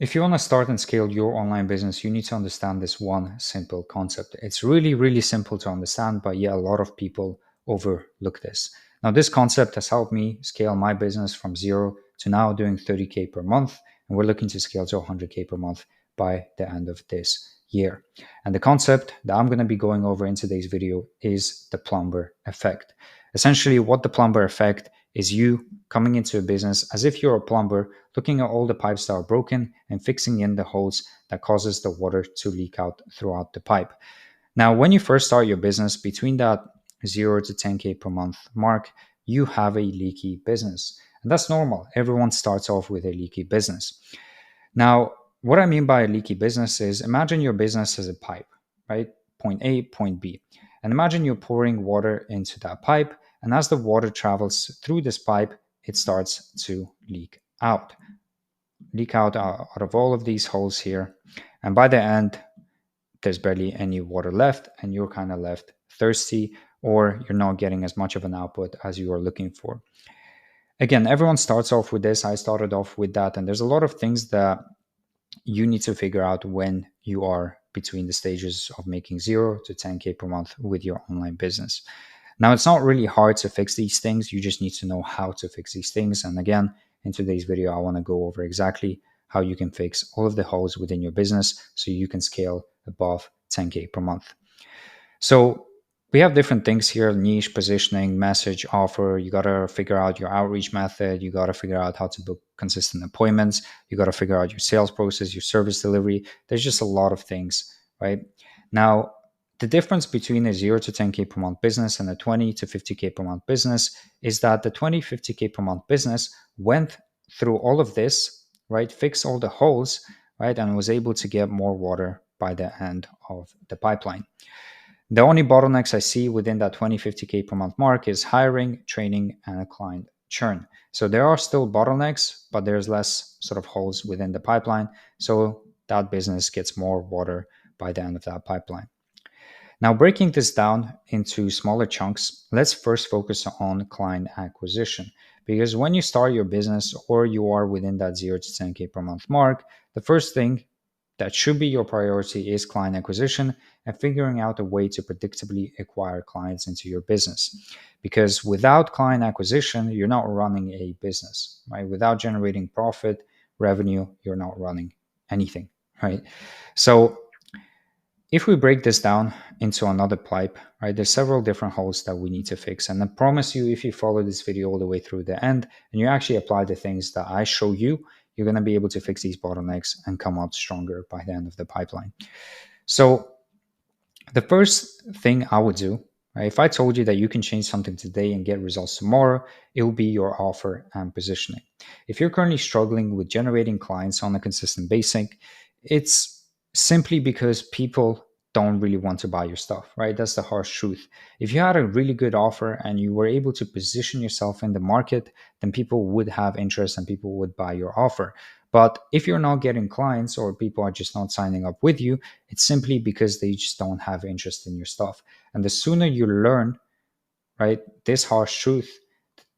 If you want to start and scale your online business, you need to understand this one simple concept. It's really, really simple to understand, but yet a lot of people overlook this. Now, this concept has helped me scale my business from zero to now doing 30K per month. And we're looking to scale to 100K per month by the end of this year. And the concept that I'm going to be going over in today's video is the plumber effect. Essentially, what the plumber effect is you coming into a business as if you're a plumber, looking at all the pipes that are broken and fixing in the holes that causes the water to leak out throughout the pipe. Now, when you first start your business, between that 0 to 10K per month mark, you have a leaky business. And that's normal. Everyone starts off with a leaky business. Now, what I mean by a leaky business is imagine your business as a pipe, right? Point A, point B. And imagine you're pouring water into that pipe. And as the water travels through this pipe, it starts to leak out of all of these holes here. And by the end, there's barely any water left, and you're kind of left thirsty, or you're not getting as much of an output as you are looking for. Again, everyone starts off with this. I started off with that. And there's a lot of things that you need to figure out when you are between the stages of making 0 to 10K per month with your online business. Now, it's not really hard to fix these things. You just need to know how to fix these things. And again, in today's video, I want to go over exactly how you can fix all of the holes within your business so you can scale above 10K per month. So we have different things here: niche, positioning, message, offer. You got to figure out your outreach method. You got to figure out how to book consistent appointments. You got to figure out your sales process, your service delivery. There's just a lot of things, right? Now, the difference between a 0 to 10K per month business and a 20 to 50K per month business is that the 20, 50K per month business went through all of this, right? Fixed all the holes, right? And was able to get more water by the end of the pipeline. The only bottlenecks I see within that 20, 50K per month mark is hiring, training, and client churn. So there are still bottlenecks, but there's less sort of holes within the pipeline. So that business gets more water by the end of that pipeline. Now, breaking this down into smaller chunks, let's first focus on client acquisition. Because when you start your business or you are within that 0 to 10K per month mark, the first thing that should be your priority is client acquisition and figuring out a way to predictably acquire clients into your business. Because without client acquisition, you're not running a business, right? Without generating profit, revenue, you're not running anything, right? So if we break this down into another pipe, right, there's several different holes that we need to fix. And I promise you, if you follow this video all the way through the end and you actually apply the things that I show you, you're going to be able to fix these bottlenecks and come out stronger by the end of the pipeline. So the first thing I would do, right, if I told you that you can change something today and get results tomorrow, it will be your offer and positioning. If you're currently struggling with generating clients on a consistent basis, it's simply because people don't really want to buy your stuff, right? That's the harsh truth. If you had a really good offer and you were able to position yourself in the market, then people would have interest and people would buy your offer. But if you're not getting clients or people are just not signing up with you, it's simply because they just don't have interest in your stuff. And the sooner you learn, right, this harsh truth,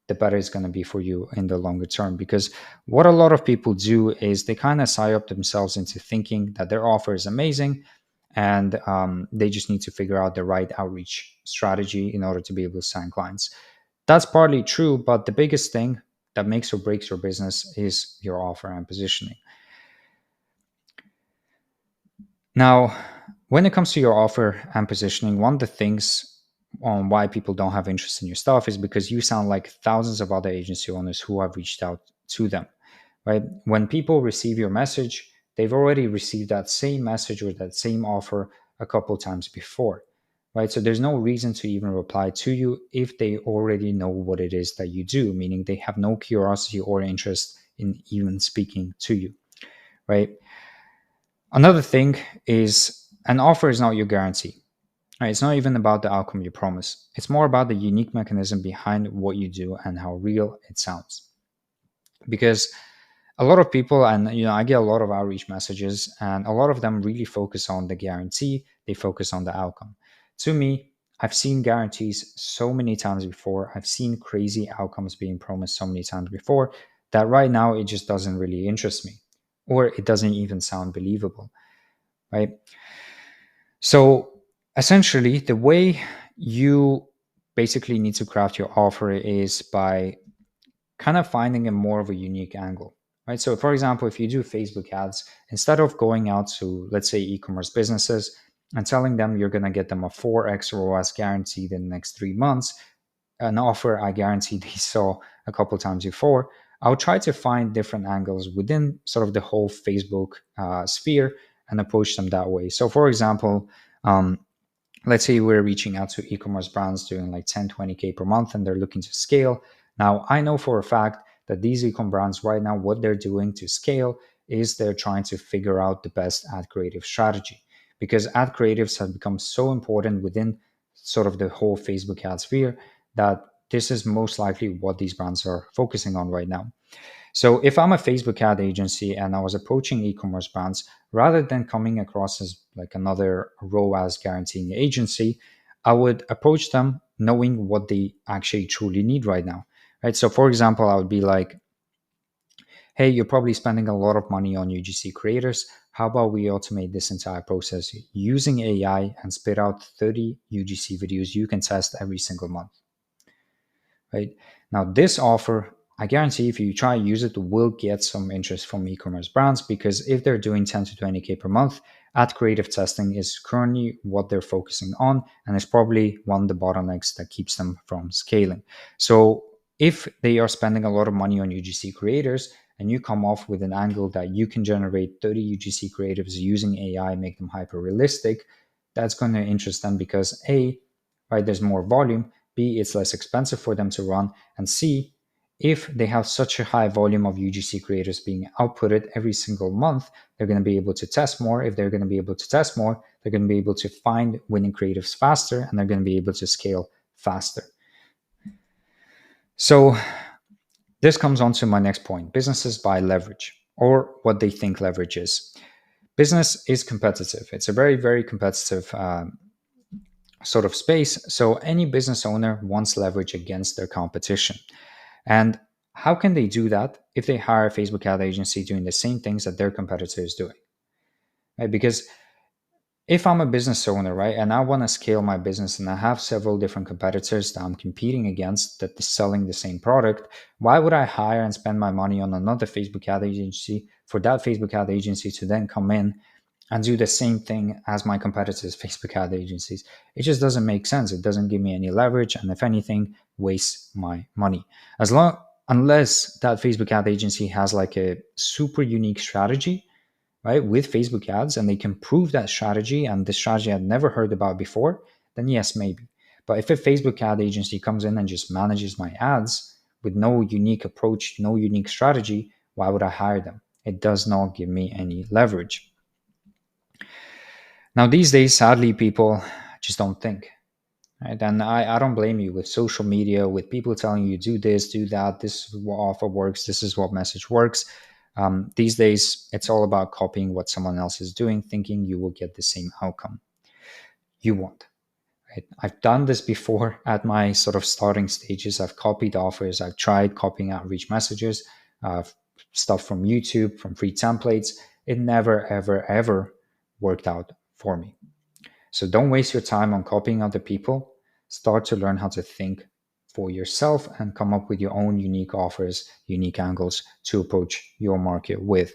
the better it's going to be for you in the longer term. Because what a lot of people do is they kind of psy up themselves into thinking that their offer is amazing and they just need to figure out the right outreach strategy in order to be able to sign clients. That's partly true, but the biggest thing that makes or breaks your business is your offer and positioning. Now, when it comes to your offer and positioning, one of the things on why people don't have interest in your stuff is because you sound like thousands of other agency owners who have reached out to them, right? When people receive your message, they've already received that same message or that same offer a couple times before, right? So there's no reason to even reply to you if they already know what it is that you do, meaning they have no curiosity or interest in even speaking to you, right? Another thing is an offer is not your guarantee. Right, it's not even about the outcome you promise. It's more about the unique mechanism behind what you do and how real it sounds. Because a lot of people, and I get a lot of outreach messages, and a lot of them really focus on the guarantee. They focus on the outcome. To me, I've seen guarantees so many times before. I've seen crazy outcomes being promised so many times before that right now it just doesn't really interest me. or it doesn't even sound believable, right? So essentially, the way you basically need to craft your offer is by kind of finding a more of a unique angle, right? So, for example, if you do Facebook ads, instead of going out to, let's say, e-commerce businesses and telling them you're going to get them a 4x ROAS guaranteed in the next 3 months, an offer I guarantee they saw a couple times before, I'll try to find different angles within sort of the whole Facebook sphere and approach them that way. So, for example, um, let's say we're reaching out to e-commerce brands doing like 10 20K per month and they're looking to scale. Now I know for a fact that these e-com brands right now, what they're doing to scale is they're trying to figure out the best ad creative strategy, because ad creatives have become so important within sort of the whole Facebook ad sphere that this is most likely what these brands are focusing on right now. So if I'm a Facebook ad agency and I was approaching e-commerce brands, rather than coming across as like another ROAS guaranteeing agency, I would approach them knowing what they actually truly need right now. Right. So for example, I would be like, hey, you're probably spending a lot of money on UGC creators. How about we automate this entire process using AI and spit out 30 UGC videos you can test every single month? Right now, this offer, I guarantee if you try to use it, will get some interest from e-commerce brands, because if they're doing 10 to 20K per month, ad creative testing is currently what they're focusing on, and it's probably one of the bottlenecks that keeps them from scaling. So if they are spending a lot of money on UGC creators and you come off with an angle that you can generate 30 UGC creatives using AI, make them hyper realistic, that's going to interest them because A, right, there's more volume, B, it's less expensive for them to run, and C, if they have such a high volume of UGC creators being outputted every single month, they're going to be able to test more. If they're going to be able to test more, they're going to be able to find winning creatives faster, and they're going to be able to scale faster. So this comes on to my next point. Businesses buy leverage, or what they think leverage is. Business is competitive. It's a very, very competitive sort of space. So any business owner wants leverage against their competition. And how can they do that if they hire a Facebook ad agency doing the same things that their competitor is doing? Right? Because if I'm a business owner, right, and I want to scale my business and I have several different competitors that I'm competing against that is selling the same product, why would I hire and spend my money on another Facebook ad agency for that Facebook ad agency to then come in and do the same thing as my competitors' Facebook ad agencies? It just doesn't make sense. It doesn't give me any leverage, and if anything, wastes my money. Unless that Facebook ad agency has like a super unique strategy, right, with Facebook ads, and they can prove that strategy and the strategy I'd never heard about before, then yes, maybe. But if a Facebook ad agency comes in and just manages my ads with no unique approach, no unique strategy, why would I hire them? It does not give me any leverage. Now, these days, sadly, people just don't think. Right? And I don't blame you with social media, with people telling you, do this, do that, this is what offer works, this is what message works. These days, it's all about copying what someone else is doing, thinking you will get the same outcome. You won't. Right? I've done this before at my sort of starting stages. I've copied offers. I've tried copying outreach messages, uh, stuff from YouTube, from free templates. It never, ever, ever worked out for me. So don't waste your time on copying other people. Start to learn how to think for yourself and come up with your own unique offers, unique angles to approach your market with.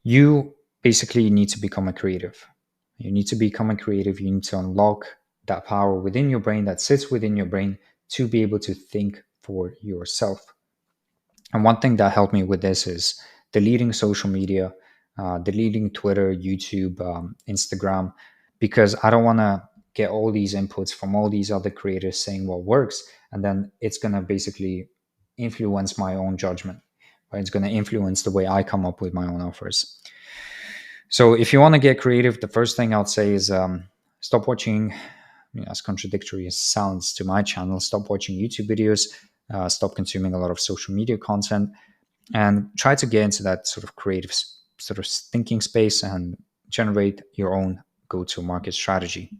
You basically need to become a creative. You need to become a creative. You need to unlock that power within your brain that sits within your brain to be able to think for yourself. And one thing that helped me with this is deleting social media, deleting Twitter, YouTube, Instagram, because I don't want to get all these inputs from all these other creators saying what works. And then it's going to basically influence my own judgment. Right? It's going to influence the way I come up with my own offers. So if you want to get creative, the first thing I'd say is stop watching, as contradictory as sounds to my channel, stop watching YouTube videos, stop consuming a lot of social media content, and try to get into that sort of creative sort of thinking space and generate your own go-to-market strategy.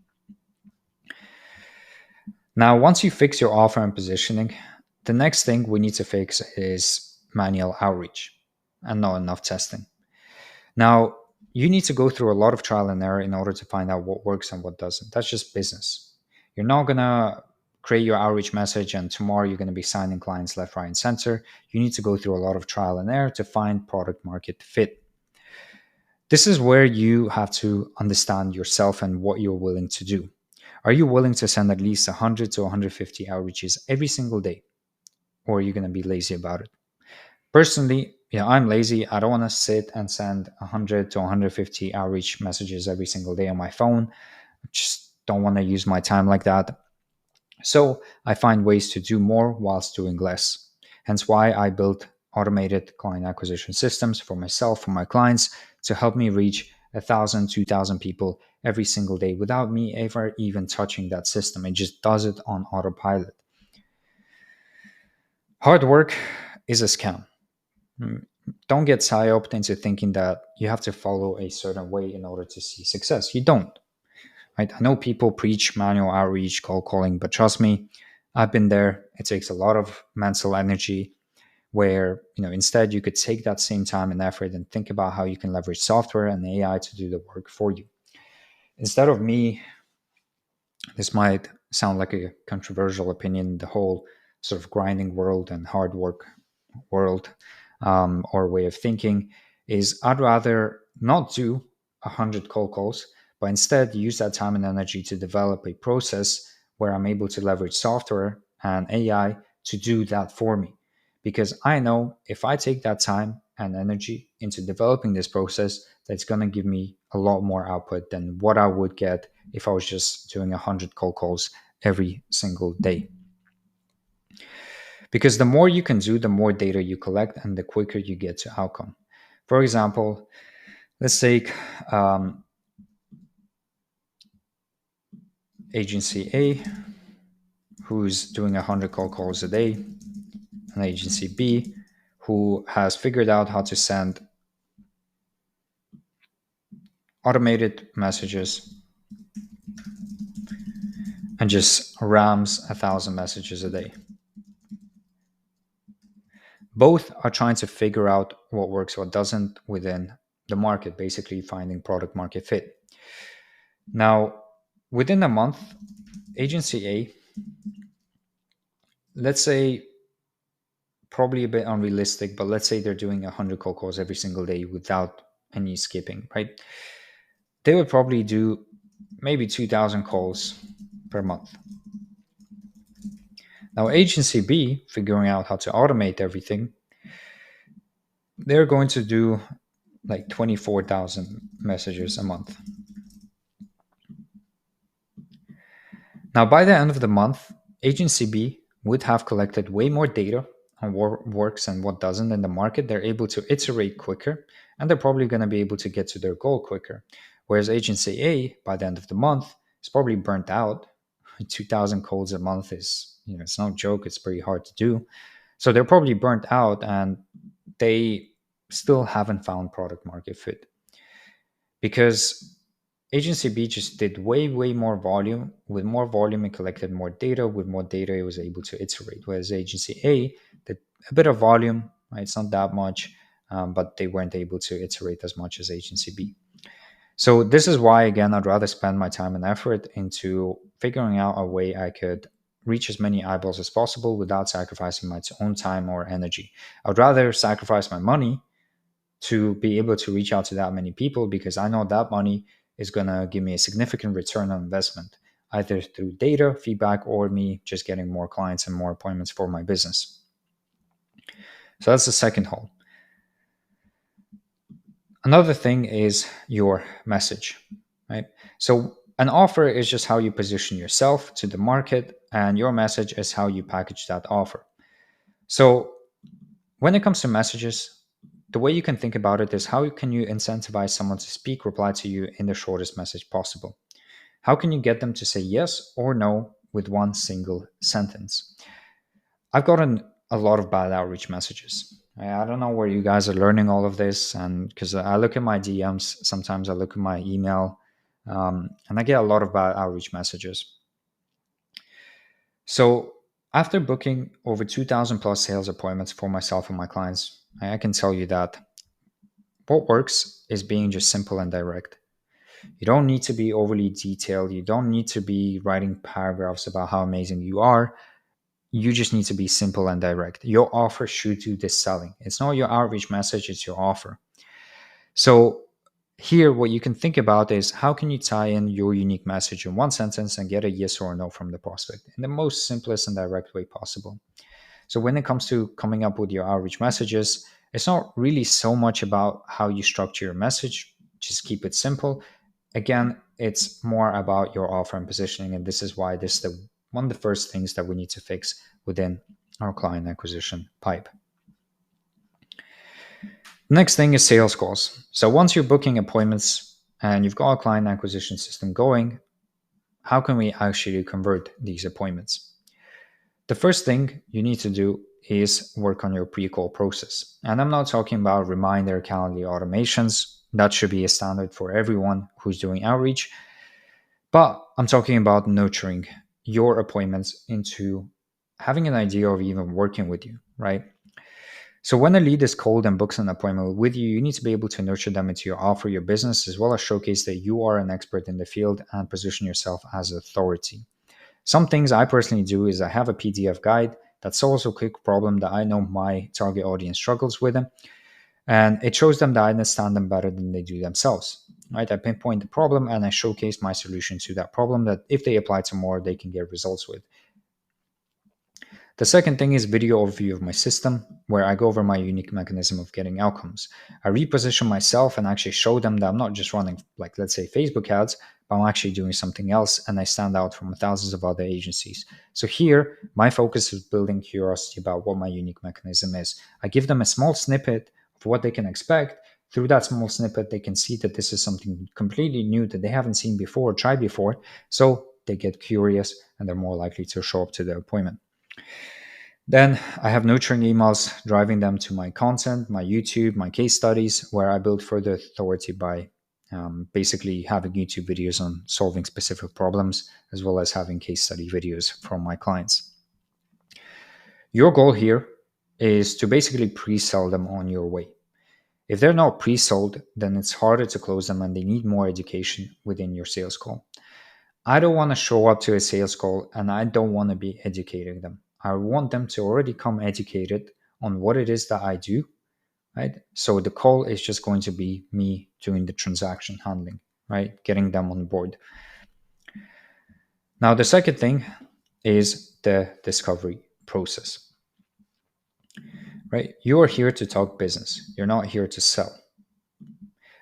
Now, once you fix your offer and positioning, the next thing we need to fix is manual outreach. and not enough testing. Now, you need to go through a lot of trial and error in order to find out what works and what doesn't. That's just business. You're not going to create your outreach message and tomorrow you're going to be signing clients left, right, and center. You need to go through a lot of trial and error to find product market fit. This is where you have to understand yourself and what you're willing to do. Are you willing to send at least 100 to 150 outreaches every single day? Or are you going to be lazy about it? Personally, I'm lazy. I don't want to sit and send 100 to 150 outreach messages every single day on my phone. I just don't want to use my time like that. So I find ways to do more whilst doing less. Hence why I built automated client acquisition systems for myself, for my clients, to help me reach 1,000, 2,000 people every single day without me ever even touching that system. It just does it on autopilot. Hard work is a scam. Don't get psyoped into thinking that you have to follow a certain way in order to see success. You don't. Right? I know people preach manual outreach, cold calling, but trust me, I've been there. It takes a lot of mental energy where, instead you could take that same time and effort and think about how you can leverage software and AI to do the work for you. Instead of me, this might sound like a controversial opinion, the whole sort of grinding world and hard work world, or way of thinking is I'd rather not do 100 cold calls, but instead use that time and energy to develop a process where I'm able to leverage software and AI to do that for me. Because I know if I take that time and energy into developing this process, that's going to give me a lot more output than what I would get if I was just doing 100 cold calls every single day. Because the more you can do, the more data you collect and the quicker you get to outcome. For example, let's take agency A, who's doing 100 cold calls a day, and agency B, who has figured out how to send automated messages and just rams 1,000 messages a day. Both are trying to figure out what works, what doesn't within the market, basically finding product market fit. Now, within a month, agency A, let's say, probably a bit unrealistic, but let's say they're doing 100 cold calls every single day without any skipping, right? They would probably do maybe 2,000 calls per month. Now, agency B, figuring out how to automate everything, they're going to do like 24,000 messages a month. Now, by the end of the month, agency B would have collected way more data on what works and what doesn't in the market. They're able to iterate quicker, and they're probably going to be able to get to their goal quicker. Whereas agency A, by the end of the month, is probably burnt out. 2,000 calls a month is, it's no joke. It's pretty hard to do. So they're probably burnt out and they still haven't found product market fit. Because agency B just did way, way more volume. With more volume, it collected more data. With more data, it was able to iterate. Whereas agency A did a bit of volume, right? It's not that much, but they weren't able to iterate as much as agency B. So this is why, again, I'd rather spend my time and effort into figuring out a way I could reach as many eyeballs as possible without sacrificing my own time or energy. I'd rather sacrifice my money to be able to reach out to that many people because I know that money is going to give me a significant return on investment, either through data, feedback, or me just getting more clients and more appointments for my business. So that's the second hole. Another thing is your message, right? So an offer is just how you position yourself to the market, and your message is how you package that offer. So when it comes to messages, the way you can think about it is how can you incentivize someone to reply to you in the shortest message possible? How can you get them to say yes or no with one single sentence? I've gotten a lot of bad outreach messages. I don't know where you guys are learning all of this, and because I look at my DMs, sometimes I look at my email, and I get a lot of bad outreach messages. So after booking over 2,000 plus sales appointments for myself and my clients, I can tell you that What works is being just simple and direct. You don't need to be overly detailed. You don't need to be writing paragraphs about how amazing you are. You just need to be simple and direct. Your offer should do this selling. It's not your outreach message, it's your offer. So here, what you can think about is how can you tie in your unique message in one sentence and get a yes or a no from the prospect in the most simplest and direct way possible. So when it comes to coming up with your outreach messages, it's not really so much about how you structure your message. Just keep it simple. Again, it's more about your offer and positioning, and this is why this is one of the first things that we need to fix within our client acquisition pipe. Next thing is sales calls. So once you're booking appointments and you've got a client acquisition system going, how can we actually convert these appointments? The first thing you need to do is work on your pre-call process. And I'm not talking about reminder calendar automations. That should be a standard for everyone who's doing outreach. But I'm talking about nurturing your appointments into having an idea of even working with you, right? So when a lead is cold and books an appointment with you, you need to be able to nurture them into your offer, your business, as well as showcase that you are an expert in the field and position yourself as authority. Some things I personally do is I have a PDF guide that solves a quick problem that I know my target audience struggles with, and it shows them that I understand them better than they do themselves. Right? I pinpoint the problem and I showcase my solution to that problem that if they apply to more, they can get results with. The second thing is video overview of my system, where I go over my unique mechanism of getting outcomes. I reposition myself and actually show them that I'm not just running, like, let's say, Facebook ads, but I'm actually doing something else and I stand out from thousands of other agencies. So here, my focus is building curiosity about what my unique mechanism is. I give them a small snippet of what they can expect. Through that small snippet, they can see that this is something completely new that they haven't seen before or tried before. So they get curious and they're more likely to show up to the appointment. Then I have nurturing emails driving them to my content, my YouTube, my case studies, where I build further authority by basically having YouTube videos on solving specific problems, as well as having case study videos from my clients. Your goal here is to basically pre-sell them on your way. If they're not pre-sold, then it's harder to close them and they need more education within your sales call. I don't want to show up to a sales call and I don't want to be educating them. I want them to already come educated on what it is that I do, right? So the call is just going to be me doing the transaction handling, right? Getting them on board. Now, the second thing is the discovery process, right? You are here to talk business. You're not here to sell.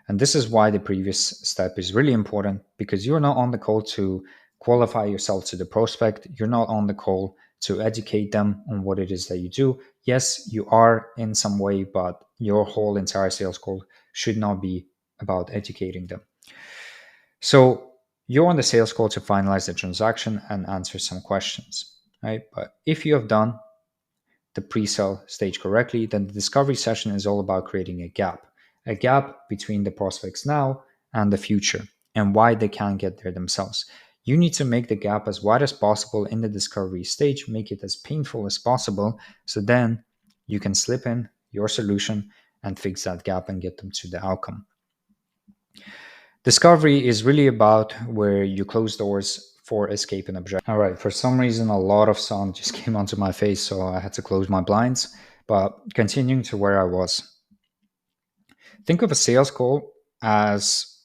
And this is why the previous step is really important, because you're not on the call to qualify yourself to the prospect. You're not on the call to educate them on what it is that you do. Yes, you are in some way, but your whole entire sales call should not be about educating them. So you're on the sales call to finalize the transaction and answer some questions, right? But if you have done the pre-sale stage correctly, then the discovery session is all about creating a gap between the prospects now and the future and why they can't get there themselves. You need to make the gap as wide as possible in the discovery stage, make it as painful as possible, so then you can slip in your solution and fix that gap and get them to the outcome. Discovery is really about where you close doors for escape and objection. All right, for some reason, a lot of sun just came onto my face, so I had to close my blinds. But continuing to where I was, think of a sales call as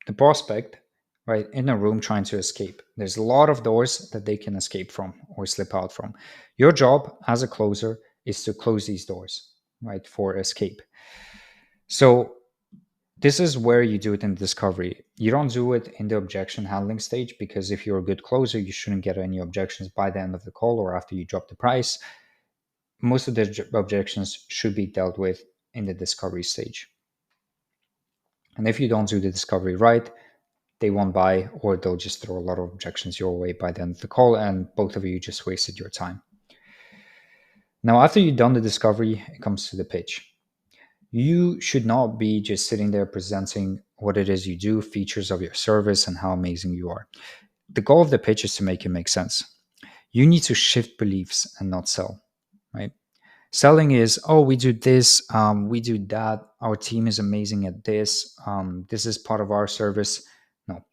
the prospect, right, in a room trying to escape. There's a lot of doors that they can escape from or slip out from. Your job as a closer is to close these doors, right, for escape. So this is where you do it in discovery. You don't do it in the objection handling stage, because if you're a good closer, you shouldn't get any objections by the end of the call or after you drop the price. Most of the objections should be dealt with in the discovery stage. And if you don't do the discovery right, they won't buy, or they'll just throw a lot of objections your way by the end of the call, and both of you just wasted your time. Now, after you've done the discovery, it comes to the pitch. You should not be just sitting there presenting what it is you do, features of your service, and how amazing you are. The goal of the pitch is to make it make sense. You need to shift beliefs and not sell, right? Selling is, oh, we do this, we do that, our team is amazing at this, this is part of our service. No,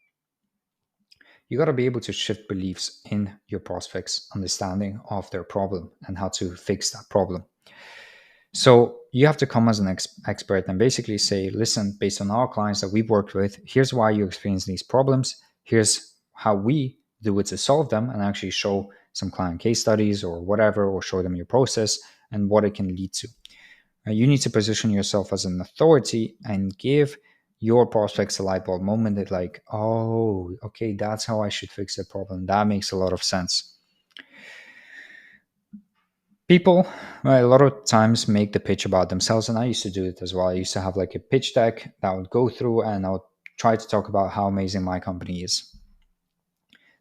you got to be able to shift beliefs in your prospects understanding of their problem and how to fix that problem. So you have to come as an expert and basically say, listen, based on our clients that we've worked with, here's why you experience these problems, here's how we do it to solve them, and actually show some client case studies or whatever, or show them your process and what it can lead to. You need to position yourself as an authority and give your prospects a light bulb moment that, like, oh, okay, that's how I should fix the problem. That makes a lot of sense. People, a lot of times, make the pitch about themselves, and I used to do it as well. I used to have like a pitch deck that I would go through, and I would try to talk about how amazing my company is.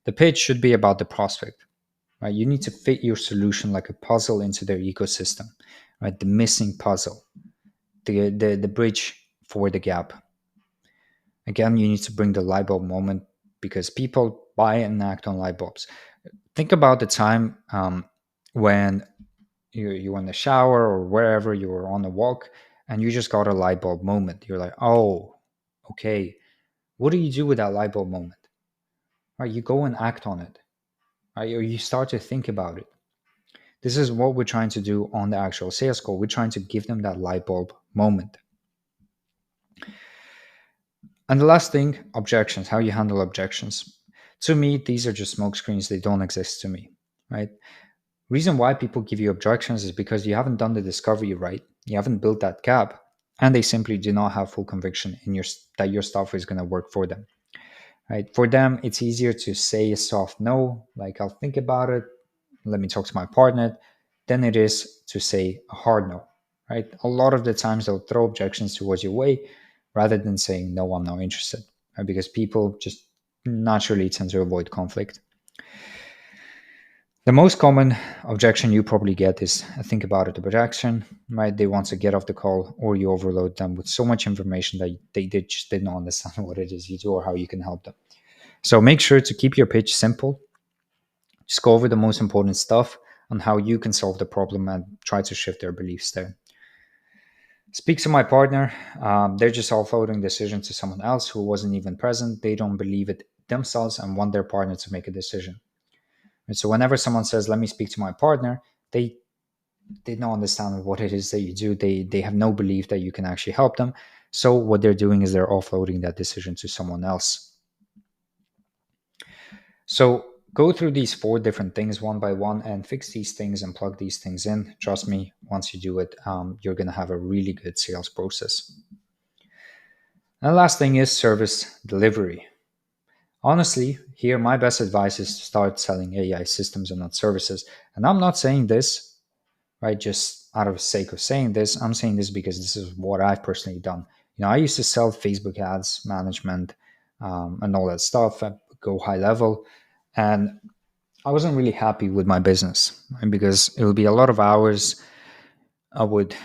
The pitch should be about the prospect, right? You need to fit your solution like a puzzle into their ecosystem, right? The missing puzzle, the bridge for the gap. Again, you need to bring the light bulb moment, because people buy and act on light bulbs. Think about the time when you were in the shower or wherever you were on a walk, and you just got a light bulb moment. You're like, oh, okay. What do you do with that light bulb moment? Right? You go and act on it. Right? Or you start to think about it. This is what we're trying to do on the actual sales call. We're trying to give them that light bulb moment. And the last thing, objections, how you handle objections. To me, these are just smoke screens. They don't exist to me, right? Reason why people give you objections is because you haven't done the discovery right. You haven't built that gap, and they simply do not have full conviction in that your stuff is going to work for them. Right? For them, it's easier to say a soft no, like, I'll think about it, let me talk to my partner, than it is to say a hard no. Right? A lot of the times they'll throw objections towards your way rather than saying no, I'm not interested. Right? Because people just naturally tend to avoid conflict. The most common objection you probably get is a think about it objection, right? They want to get off the call, or you overload them with so much information that they just did not understand what it is you do or how you can help them. So make sure to keep your pitch simple. Just go over the most important stuff on how you can solve the problem and try to shift their beliefs there. Speak to my partner. They're just offloading decision to someone else who wasn't even present. They don't believe it themselves and want their partner to make a decision. And so whenever someone says, let me speak to my partner, they don't understand what it is that you do. They have no belief that you can actually help them. So what they're doing is they're offloading that decision to someone else. So go through these 4 different things one by one and fix these things and plug these things in. Trust me, once you do it, you're going to have a really good sales process. And the last thing is service delivery. Honestly, here my best advice is to start selling AI systems and not services. And I'm not saying this, right, just out of sake of saying this. I'm saying this because this is what I've personally done. I used to sell Facebook ads management and all that stuff at go high level, and I wasn't really happy with my business, right, because it would be a lot of hours. I would,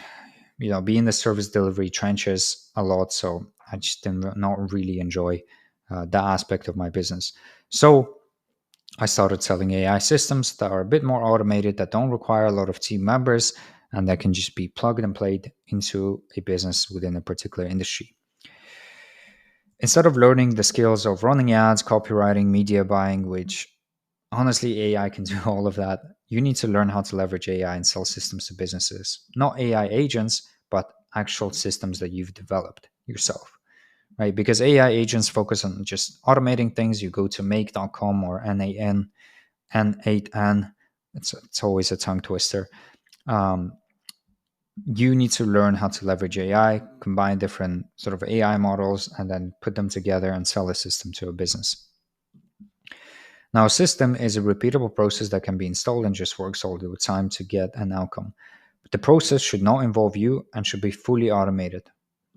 be in the service delivery trenches a lot, so I just did not really enjoy that aspect of my business. So I started selling AI systems that are a bit more automated, that don't require a lot of team members, and that can just be plugged and played into a business within a particular industry. Instead of learning the skills of running ads, copywriting, media buying, which honestly AI can do all of that, you need to learn how to leverage AI and sell systems to businesses. Not AI agents, but actual systems that you've developed yourself. Right? Because AI agents focus on just automating things. You go to make.com or N8N. It's always a tongue twister. You need to learn how to leverage AI, combine different sort of AI models, and then put them together and sell a system to a business. Now, a system is a repeatable process that can be installed and just works all the time to get an outcome. But the process should not involve you and should be fully automated,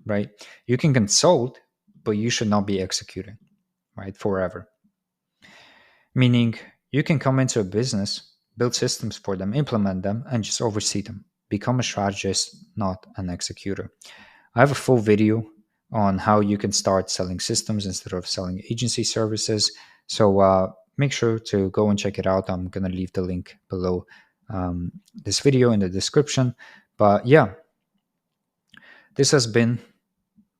right? You can consult, but you should not be executing, right, forever. Meaning, you can come into a business, build systems for them, implement them, and just oversee them. Become a strategist, not an executor. I have a full video on how you can start selling systems instead of selling agency services. So make sure to go and check it out. I'm going to leave the link below this video in the description. But yeah, this has been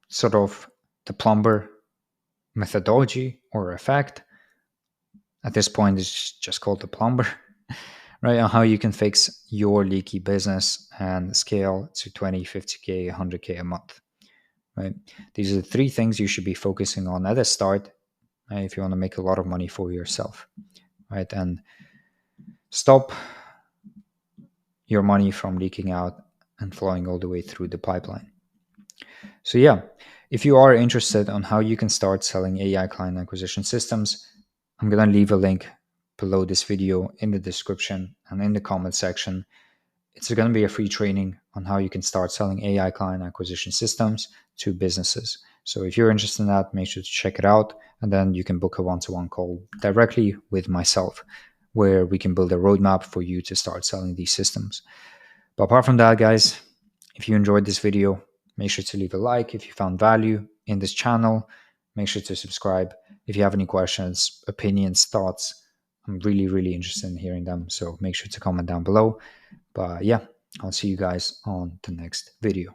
sort of the plumber methodology or effect. At this point, it's just called the plumber, right? On how you can fix your leaky business and scale to 20, 50K, 100K a month, right? These are the three things you should be focusing on at the start, right, if you want to make a lot of money for yourself, right? And stop your money from leaking out and flowing all the way through the pipeline. So yeah, if you are interested on how you can start selling AI client acquisition systems, I'm going to leave a link below this video in the description and in the comment section. It's going to be a free training on how you can start selling AI client acquisition systems to businesses. So if you're interested in that, make sure to check it out. And then you can book a one-to-one call directly with myself, where we can build a roadmap for you to start selling these systems. But apart from that, guys, if you enjoyed this video, make sure to leave a like. If you found value in this channel, make sure to subscribe. If you have any questions, opinions, thoughts, I'm really, really interested in hearing them. So make sure to comment down below. But yeah, I'll see you guys on the next video.